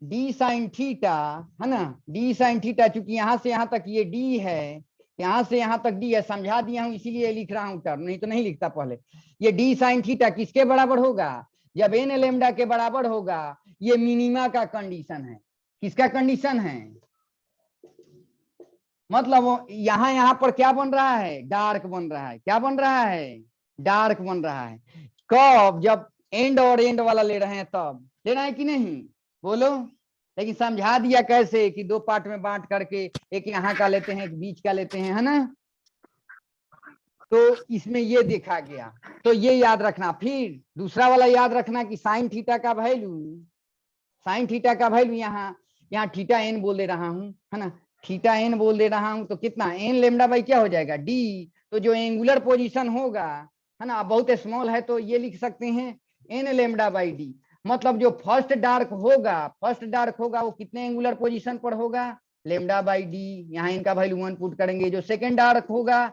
Speaker 1: d साइन थीटा, है ना, d साइन थीटा, चूंकि यहाँ से यहाँ तक ये d है, यहाँ से यहाँ तक d है, समझा दिया हूं इसीलिए लिख रहा हूं टर्म, नहीं तो नहीं लिखता पहले। ये d साइन थीटा किसके बराबर होगा, जब n लैम्डा के बराबर होगा। ये मिनिमा का कंडीशन है, किसका कंडीशन है, मतलब यहाँ पर क्या बन रहा है, डार्क बन रहा है, क्या बन रहा है, डार्क बन रहा है। कब, जब एंड और एंड वाला ले रहे हैं तब लेना है कि नहीं, बोलो। लेकिन समझा दिया कैसे कि 2 पार्ट में बांट करके, एक यहाँ का लेते हैं एक बीच का लेते हैं, है ना। तो इसमें ये देखा गया, तो ये याद रखना। फिर दूसरा वाला याद रखना कि साइन थीटा का वैल्यू, साइन थीटा का वैल्यू यहाँ थीटा n बोल दे रहा हूँ, है ना, थीटा n बोल दे रहा हूं, तो कितना n λ/, क्या हो जाएगा d। तो जो एंगुलर पोजीशन होगा, है ना, बहुत स्मॉल है तो ये लिख सकते हैं n λ/d। मतलब जो फर्स्ट डार्क होगा वो कितने एंगुलर पोजीशन पर होगा, λ/d। यहाँ इनका वैल्यू 1 पुट करेंगे। जो सेकंड डार्क होगा